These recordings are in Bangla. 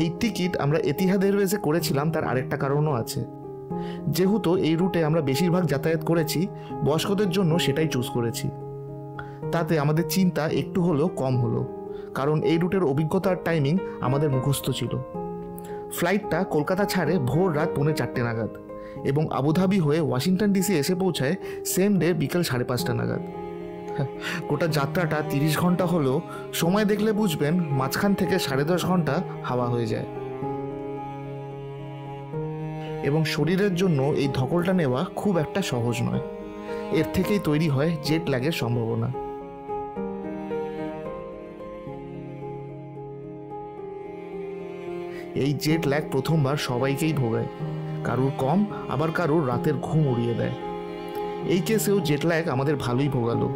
এই টিকিট আমরা এতিহাদ এয়ারওয়েজে করেছিলাম, তার আরেকটা কারণও আছে। যেহেতু এই রুটে আমরা বেশিরভাগ যাতায়াত করেছি, বয়স্কদের জন্য সেটাই চুজ করেছি। তাতে আমাদের চিন্তা একটু হলেও কম হলো, কারণ এই রুটের অভিজ্ঞতার টাইমিং আমাদের মুখস্থ ছিল। ফ্লাইটটা কলকাতা ছাড়ে ভোর রাত 4:45 নাগাদ এবং আবুধাবি হয়ে ওয়াশিংটন ডিসি এসে পৌঁছায় সেম ডে বিকেল 5:30 নাগাদ। গোটা যাত্রাটা 30 ঘন্টা হলেও সময় দেখলে বুঝবেন মাঝখান থেকে 10.5 ঘন্টা হাওয়া হয়ে যায়। এবং শরীরের জন্য এই ধকলটা নেওয়া খুব একটা সহজ নয়। এর থেকেই তৈরি হয় জেট ল্যাগের সম্ভাবনা। এই জেট ল্যাগ প্রথমবার সবাইকেই ভোগায়, কারুর কম, আবার কারুর রাতের ঘুম উড়িয়ে দেয়। এই কেসেও জেট ল্যাগ আমাদের ভালোই ভোগালো।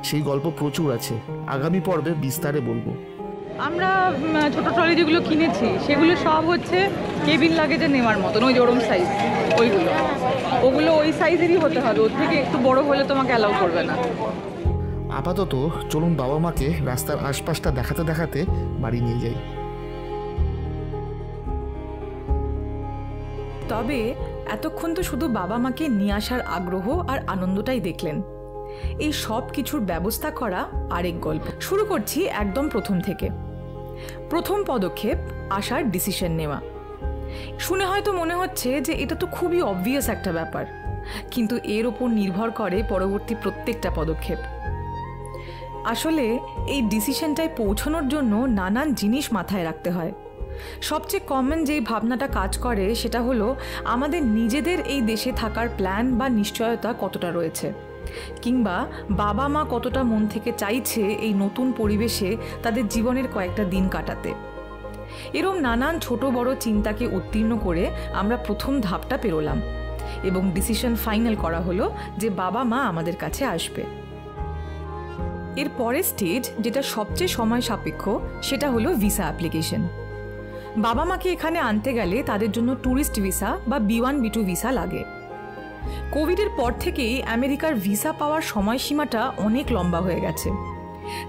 সেই গল্প প্রচুর আছে, আগামী পর্বে বিস্তারে বলবো। আমরা ছোট ট্রলি যেগুলো কিনেছি সেগুলো সব হচ্ছে কেবিন লাগেজে নেওয়ার মতন, ওই ওরম সাইজ, ওগুলো ওই সাইজেরই হতে হবে, ওর থেকে একটু বড় হলে তোমাকে অ্যালাউ করবে না। আপাতত চলুন বাবা মাকে রাস্তার আশপাশটা দেখাতে দেখাতে বাড়ি নিয়ে যাই। তবে এতক্ষণ তো শুধু বাবা মাকে নিয়ে আসার আগ্রহ আর আনন্দটাই দেখলেন। এই সব কিছুর ব্যবস্থা করা আরেক গল্প। শুরু করছি একদম প্রথম থেকে। প্রথম পদক্ষেপ, আসার ডিসিশন নেওয়া। শুনে হয়তো মনে হচ্ছে যে এটা তো খুবই অবভিয়াস একটা ব্যাপার, কিন্তু এর ওপর নির্ভর করে পরবর্তী প্রত্যেকটা পদক্ষেপ। আসলে এই ডিসিশনটায় পৌঁছানোর জন্য নানান জিনিস মাথায় রাখতে হয়। সবচেয়ে কমন যেই ভাবনাটা কাজ করে সেটা হলো আমাদের নিজেদের এই দেশে থাকার প্ল্যান বা নিশ্চয়তা কতটা রয়েছে, কিংবা বাবা মা কতটা মন থেকে চাইছে এই নতুন পরিবেশে তাদের জীবনের কয়েকটা দিন কাটাতে। এরম নানান ছোট বড় চিন্তাকে উত্তীর্ণ করে আমরা প্রথম ধাপটা পেরোলাম এবং ডিসিশন ফাইনাল করা হলো যে বাবা মা আমাদের কাছে আসবে। এর পরের স্টেজ, যেটা সবচেয়ে সময় সাপেক্ষ, সেটা হলো ভিসা অ্যাপ্লিকেশন। বাবা মাকে এখানে আনতে গেলে তাদের জন্য ট্যুরিস্ট ভিসা বা B1 B2 ভিসা লাগে। কোভিডের পর থেকেই আমেরিকার ভিসা পাওয়ার সময়সীমাটা অনেক লম্বা হয়ে গেছে,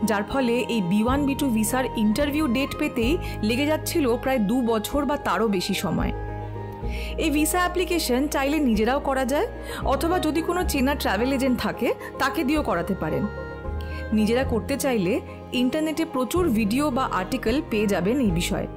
যার ফলে এই B1 B2 ভিসার ইন্টারভিউ ডেট পেতেই লেগে যাচ্ছিল প্রায় 2 বছর বা তারও বেশি সময়। এই ভিসা অ্যাপ্লিকেশন চাইলে নিজেরাও করা যায়, অথবা যদি কোনো চেনা ট্রাভেল এজেন্ট থাকে তাকে দিয়েও করাতে পারেন। নিজেরা করতে চাইলে ইন্টারনেটে প্রচুর ভিডিও বা আর্টিকেল পেয়ে যাবেন এই বিষয়ে।